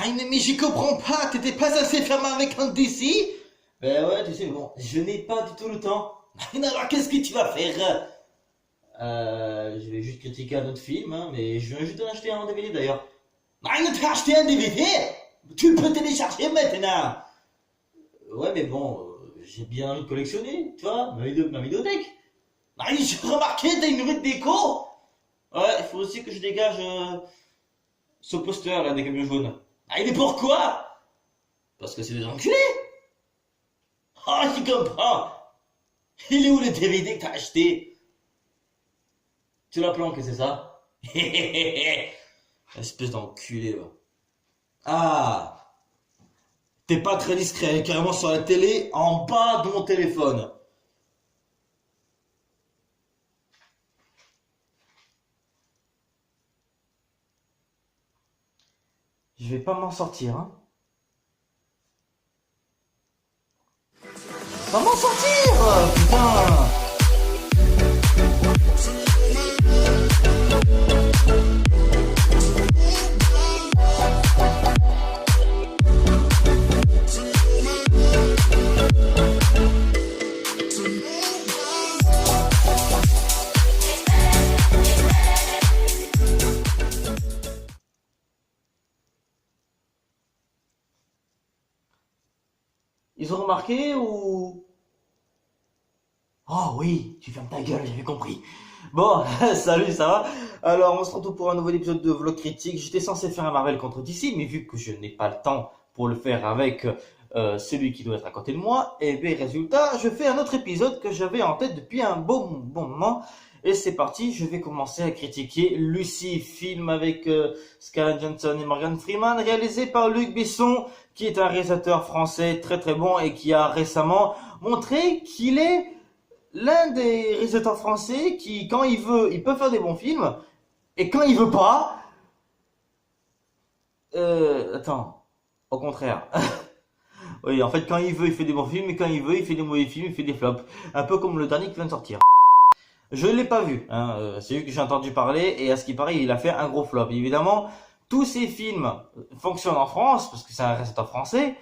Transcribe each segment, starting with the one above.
Ah, mais je comprends pas, t'étais pas censé faire avec un DC? Ben ouais, tu sais, bon, je n'ai pas du tout le temps. Alors qu'est-ce que tu vas faire? Je vais juste critiquer un autre film, hein, mais je viens juste d'en acheter un en DVD d'ailleurs. Ah, ne t'as acheté un DVD? Tu peux télécharger maintenant. Ouais, mais bon, j'ai bien envie de collectionner, tu vois, ma vidéothèque. Ah, j'ai remarqué, t'as une rue de déco. Ouais, il faut aussi que je dégage ce poster là des camions jaunes. Ah, mais pourquoi? Parce que c'est des enculés. Ah, tu comprends. Il est où le DVD que t'as acheté? Tu l'as planqué, c'est ça? Espèce d'enculé, va. Ah, t'es pas très discret, elle est carrément sur la télé, en bas de mon téléphone. Je vais pas m'en sortir, hein. Pas m'en sortir, putain. Ils ont remarqué ou... Oh oui, tu fermes ta gueule, j'avais compris. Bon, salut, ça va? Alors, on se retrouve pour un nouvel épisode de Vlog Critique. J'étais censé faire un Marvel contre DC, mais vu que je n'ai pas le temps pour le faire avec celui qui doit être à côté de moi, et bien, résultat, je fais un autre épisode que j'avais en tête depuis un bon moment. Et c'est parti, je vais commencer à critiquer Lucy, film avec Scarlett Johansson et Morgan Freeman, réalisé par Luc Besson, qui est un réalisateur français très très bon et qui a récemment montré qu'il est l'un des réalisateurs français qui, quand il veut, il peut faire des bons films, et quand il veut pas, attends, au contraire. Oui, en fait, quand il veut, il fait des bons films, et quand il veut, il fait des mauvais films, il fait des flops. Un peu comme le dernier qui vient de sortir. Je l'ai pas vu, hein, c'est juste que j'ai entendu parler, et à ce qui paraît, il a fait un gros flop. Évidemment, tous ces films fonctionnent en France, parce que c'est un réalisateur français,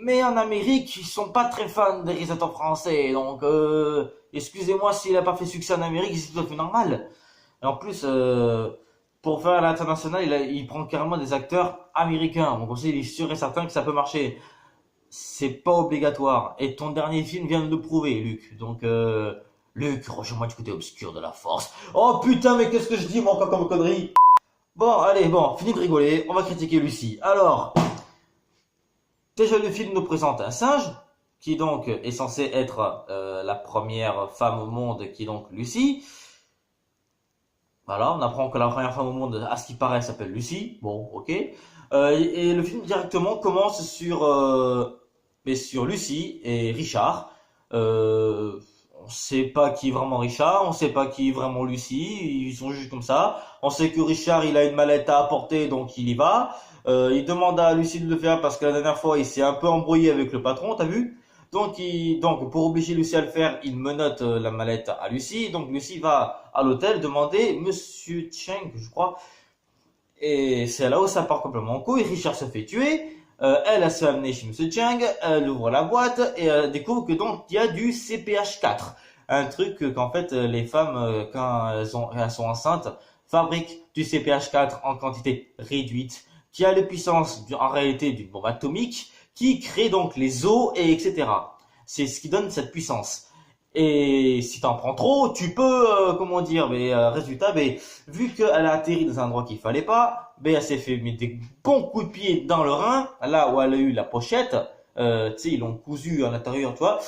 mais en Amérique, ils sont pas très fans des réalisateurs français, donc excusez-moi s'il a pas fait succès en Amérique, c'est tout à fait normal. Et en plus, pour faire à l'international, il prend carrément des acteurs américains, donc aussi il est sûr et certain que ça peut marcher. C'est pas obligatoire. Et ton dernier film vient de le prouver, Luc. Donc, Luc, rejoins-moi du côté obscur de la force. Oh putain, mais qu'est-ce que je dis, moi, encore comme connerie? Bon, allez, bon, fini de rigoler, on va critiquer Lucie. Alors, déjà le film nous présente un singe, qui donc est censé être la première femme au monde, qui est donc Lucie. Voilà, on apprend que la première femme au monde, à ce qui paraît, s'appelle Lucie. Bon, ok. Et le film directement commence sur Lucie et Richard. On sait pas qui est vraiment Richard, on sait pas qui est vraiment Lucie, ils sont juste comme ça. On sait que Richard, il a une mallette à apporter, donc il y va. Il demande à Lucie de le faire parce que la dernière fois, il s'est un peu embrouillé avec le patron, t'as vu? Donc, pour obliger Lucie à le faire, il menotte la mallette à Lucie. Donc, Lucie va à l'hôtel demander Monsieur Cheng, je crois. Et c'est là où ça part complètement en couille. Richard se fait tuer. Elle se fait amener chez Monsieur Cheng. Elle ouvre la boîte et elle découvre que donc il y a du CPH4. Un truc qu'en fait les femmes, quand elles sont enceintes, fabriquent du CPH4 en quantité réduite, qui a la puissance en réalité d'une bombe atomique, qui crée donc les os et etc. C'est ce qui donne cette puissance. Et si t'en prends trop, tu peux, comment dire, mais résultat, mais vu qu'elle a atterri dans un endroit qu'il fallait pas, mais elle s'est fait mettre des bons coups de pied dans le rein, là où elle a eu la pochette, tu sais, ils l'ont cousu à l'intérieur, tu vois,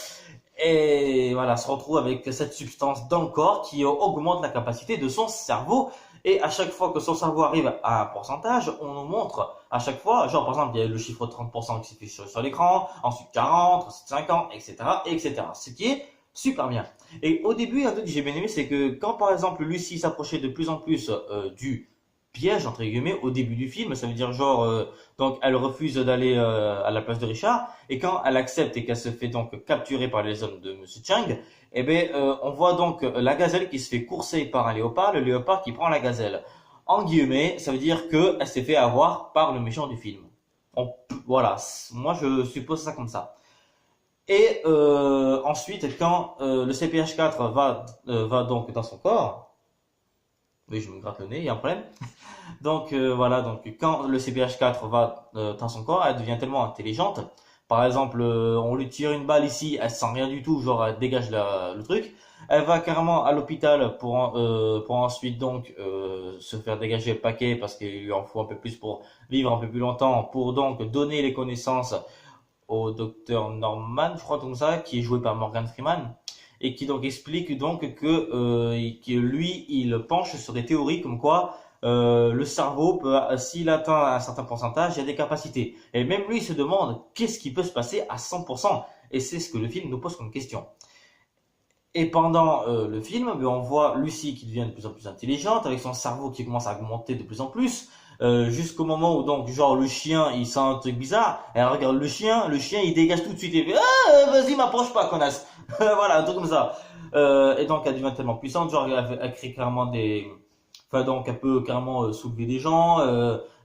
et voilà, se retrouve avec cette substance dans le corps qui augmente la capacité de son cerveau. Et à chaque fois que son cerveau arrive à un pourcentage, on nous montre à chaque fois, genre par exemple, il y a le chiffre 30% qui s'affiche sur l'écran, ensuite 40, ensuite 50, etc., etc. Ce qui est super bien. Et au début, un truc que j'ai bien aimé, c'est que quand par exemple Lucie s'approchait de plus en plus du piège, entre guillemets, au début du film, ça veut dire genre, donc elle refuse d'aller à la place de Richard, et quand elle accepte et qu'elle se fait donc capturer par les hommes de Monsieur Chang, eh ben, on voit donc la gazelle qui se fait courser par un léopard, le léopard qui prend la gazelle. En guillemets, ça veut dire qu'elle s'est fait avoir par le méchant du film. Voilà, moi je suppose ça comme ça. Et ensuite, quand le CPH4 va donc dans son corps, oui, je me gratte le nez, il y a un problème. Donc voilà, donc quand le CPH4 va dans son corps, elle devient tellement intelligente. Par exemple, on lui tire une balle ici, elle sent rien du tout, genre elle dégage le truc. Elle va carrément à l'hôpital pour ensuite donc se faire dégager le paquet parce qu'il lui en faut un peu plus pour vivre un peu plus longtemps, pour donc donner les connaissances au docteur Norman, je crois comme ça, qui est joué par Morgan Freeman, et qui donc explique donc que lui, il penche sur des théories comme quoi le cerveau peut, s'il atteint un certain pourcentage, il y a des capacités. Et même lui il se demande qu'est-ce qui peut se passer à 100%. Et c'est ce que le film nous pose comme question. Et pendant le film, on voit Lucy qui devient de plus en plus intelligente, avec son cerveau qui commence à augmenter de plus en plus, jusqu'au moment où donc genre le chien il sent un truc bizarre, et elle regarde le chien il dégage tout de suite et fait ah vas-y m'approche pas connasse. Voilà un truc comme ça. Et donc elle devient tellement puissante, genre elle crée carrément enfin donc elle peut carrément soulever des gens,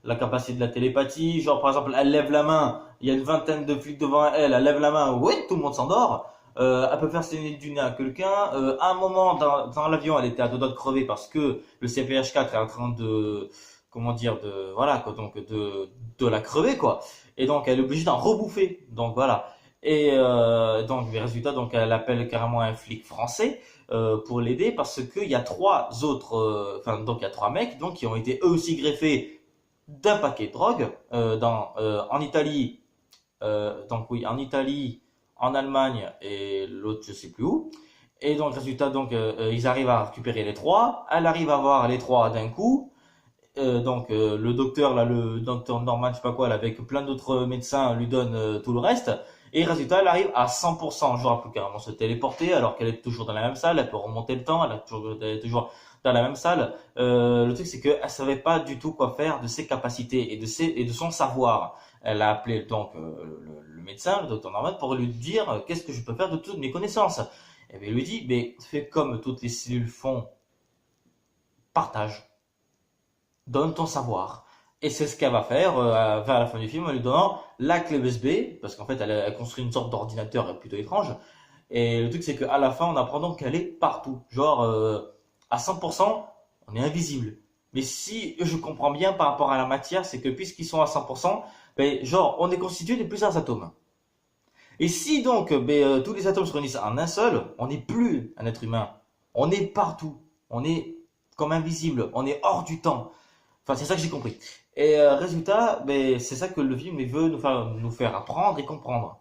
la capacité de la télépathie, genre par exemple elle lève la main, il y a une vingtaine de flics devant elle, elle lève la main, ouais tout le monde s'endort. Elle peut faire saigner du nez à quelqu'un. À un moment dans l'avion, elle était à deux doigts de crever parce que le CPH4 est en train de, comment dire, voilà, quoi, donc de la crever quoi. Et donc elle est obligée d'en rebouffer. Donc voilà. Et donc les résultats, donc elle appelle carrément un flic français pour l'aider parce qu'il y a trois autres, enfin donc il y a trois mecs donc qui ont été eux aussi greffés d'un paquet de drogue en Italie. Donc oui, en Italie, en Allemagne et l'autre je sais plus où. Et donc résultat donc ils arrivent à récupérer les trois. Elle arrive à voir les trois d'un coup. Le docteur là, le docteur Norman, je sais pas quoi, là, avec plein d'autres médecins lui donne tout le reste. Et résultat, elle arrive à 100%. Genre, elle peut carrément se téléporter alors qu'elle est toujours dans la même salle. Elle peut remonter le temps. Elle est toujours dans la même salle. Le truc c'est qu'elle savait pas du tout quoi faire de ses capacités et de son savoir. Elle a appelé donc le médecin, le docteur Norman, pour lui dire qu'est-ce que je peux faire de toutes mes connaissances. Et bien, il lui dit, mais fais comme toutes les cellules font, partage, donne ton savoir. Et c'est ce qu'elle va faire vers la fin du film en lui donnant la clé USB, parce qu'en fait elle construit une sorte d'ordinateur plutôt étrange. Et le truc c'est qu'à la fin on apprend donc qu'elle est partout. Genre à 100% on est invisible. Mais si je comprends bien par rapport à la matière, c'est que puisqu'ils sont à 100%, ben, genre on est constitué de plusieurs atomes. Et si donc tous les atomes se réunissent en un seul, on n'est plus un être humain. On est partout. On est comme invisible. On est hors du temps. Enfin, c'est ça que j'ai compris. Et résultat, c'est ça que le film veut nous faire apprendre et comprendre.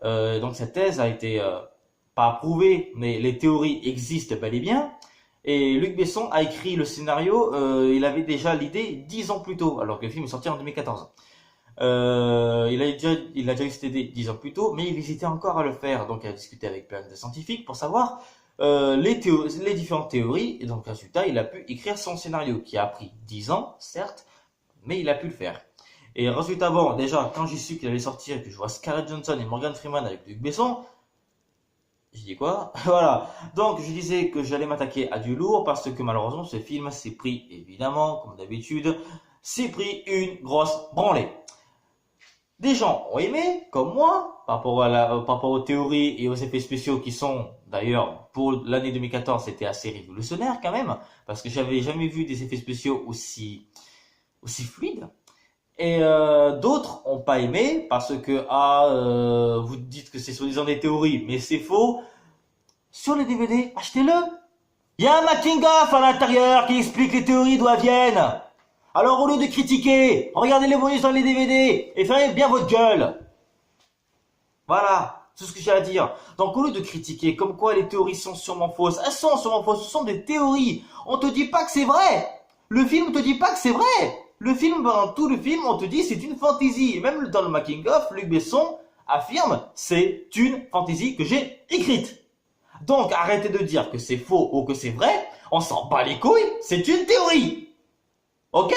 Donc cette thèse a été pas approuvée, mais les théories existent bel et bien. Et Luc Besson a écrit le scénario, il avait déjà l'idée 10 ans plus tôt, alors que le film est sorti en 2014. Il a déjà eu cette idée 10 ans plus tôt, mais il hésitait encore à le faire. Donc il a discuté avec plein de scientifiques pour savoir les différentes théories. Et donc résultat, il a pu écrire son scénario, qui a pris 10 ans, certes, mais il a pu le faire. Et résultat, bon, déjà, quand j'ai su qu'il allait sortir et que je vois Scarlett Johansson et Morgan Freeman avec Luc Besson, j'ai dit quoi? Voilà. Donc je disais que j'allais m'attaquer à du lourd parce que malheureusement ce film s'est pris, évidemment, comme d'habitude, s'est pris une grosse branlée. Des gens ont aimé, comme moi, par rapport aux théories et aux effets spéciaux qui sont, d'ailleurs, pour l'année 2014, c'était assez révolutionnaire quand même, parce que j'avais jamais vu des effets spéciaux aussi fluides. Et d'autres ont pas aimé parce que vous dites que c'est soi-disant des théories, mais c'est faux. Sur les DVD, achetez-le. Il y a un making of à l'intérieur qui explique les théories d'où elles viennent. Alors au lieu de critiquer, regardez les bonus dans les DVD et fermez bien votre gueule. Voilà, c'est ce que j'ai à dire. Donc au lieu de critiquer comme quoi les théories sont sûrement fausses, elles sont sûrement fausses, ce sont des théories. On te dit pas que c'est vrai. Le film te dit pas que c'est vrai. Le film, pendant tout le film, on te dit c'est une fantaisie. Et même dans le making of, Luc Besson affirme c'est une fantaisie que j'ai écrite. Donc arrêtez de dire que c'est faux ou que c'est vrai. On s'en bat les couilles, c'est une théorie. Ok?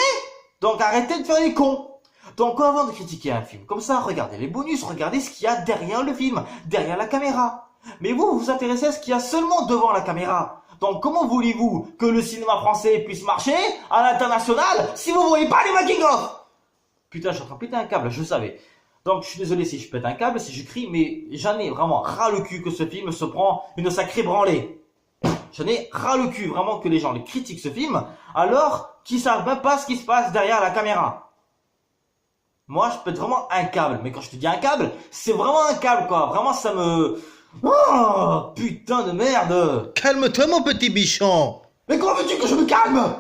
Donc arrêtez de faire les cons. Donc avant de critiquer un film comme ça, regardez les bonus, regardez ce qu'il y a derrière le film, derrière la caméra. Mais vous vous intéressez à ce qu'il y a seulement devant la caméra. Donc comment voulez-vous que le cinéma français puisse marcher à l'international si vous voyez pas les making-of? Putain, je suis en train de péter un câble, je le savais. Donc, je suis désolé si je pète un câble, si je crie, mais j'en ai vraiment ras le cul que ce film se prend une sacrée branlée. J'en ai ras le cul, vraiment, que les gens les critiquent ce film, alors qu'ils savent même pas ce qui se passe derrière la caméra. Moi, je pète vraiment un câble. Mais quand je te dis un câble, c'est vraiment un câble, quoi. Vraiment, ça me... Oh, putain de merde. Calme-toi, mon petit bichon. Mais comment veux-tu que je me calme?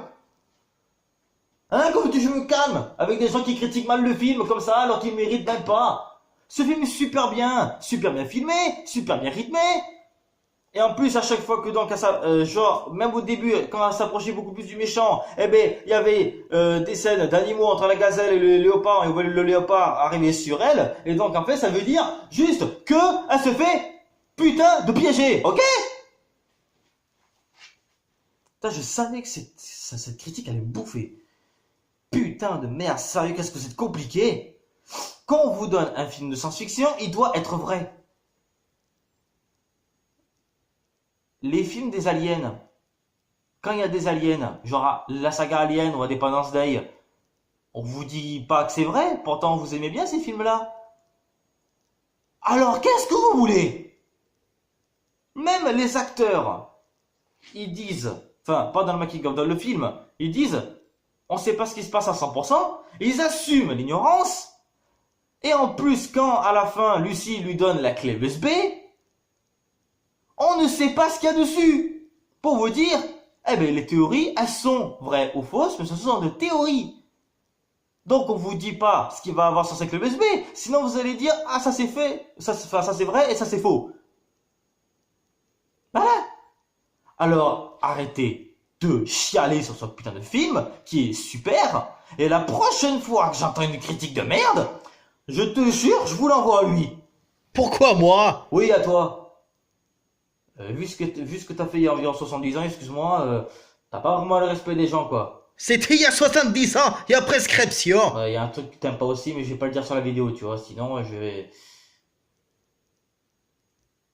Hein, comment veux-tu que je me calme? Avec des gens qui critiquent mal le film, comme ça, alors qu'ils ne méritent même pas. Ce film est super bien filmé, super bien rythmé. Et en plus, à chaque fois que donc, genre, même au début, quand elle s'approchait beaucoup plus du méchant, eh ben, il y avait des scènes d'animaux entre la gazelle et le léopard, et on voit le léopard arriver sur elle. Et donc, en fait, ça veut dire juste que elle se fait putain de piéger, ok? Putain, je savais que cette critique allait me bouffer. Putain de merde, sérieux, qu'est-ce que c'est compliqué? Quand on vous donne un film de science-fiction, il doit être vrai. Les films des aliens, quand il y a des aliens, genre la saga Alien ou Independence Day, on vous dit pas que c'est vrai, pourtant vous aimez bien ces films-là. Alors qu'est-ce que vous voulez? Même les acteurs, ils disent, enfin pas dans le making of, dans le film, ils disent, on sait pas ce qui se passe à 100%, ils assument l'ignorance, et en plus quand à la fin Lucie lui donne la clé USB, on ne sait pas ce qu'il y a dessus. Pour vous dire, eh ben, les théories, elles sont vraies ou fausses, mais ce sont de théories. Donc, on vous dit pas ce qu'il va avoir sur cette clé USB. Sinon, vous allez dire, ah, ça c'est fait, ça c'est vrai et ça c'est faux. Voilà. Alors, arrêtez de chialer sur ce putain de film, qui est super. Et la prochaine fois que j'entends une critique de merde, je te jure, je vous l'envoie à lui. Pourquoi moi? Oui, à toi. Vu ce que t'as fait il y a environ 70 ans, excuse-moi, t'as pas vraiment le respect des gens, quoi. C'était il y a 70 ans, il y a prescription. Il y a un truc que t'aimes pas aussi, mais je vais pas le dire sur la vidéo, tu vois, sinon je vais...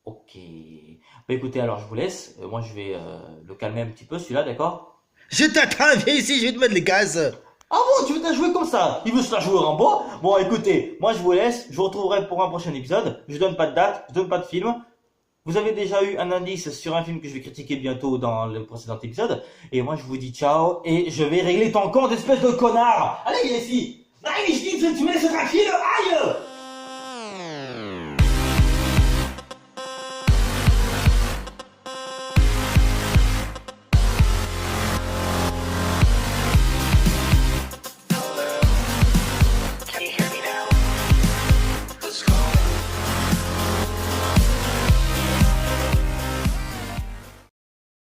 Ok. Bah écoutez, alors je vous laisse, moi je vais le calmer un petit peu, celui-là, d'accord? Je t'attends, viens ici, je vais te mettre les gaz. Ah bon, tu veux te la jouer comme ça? Il veut se la jouer Rambo? Bon, écoutez, moi je vous laisse, je vous retrouverai pour un prochain épisode, je donne pas de date, je donne pas de film. Vous avez déjà eu un indice sur un film que je vais critiquer bientôt dans le précédent épisode. Et moi, je vous dis ciao et je vais régler ton compte, espèce de connard. Allez, viens ici. Allez, je dis, tu me laisses tranquille. Aïe!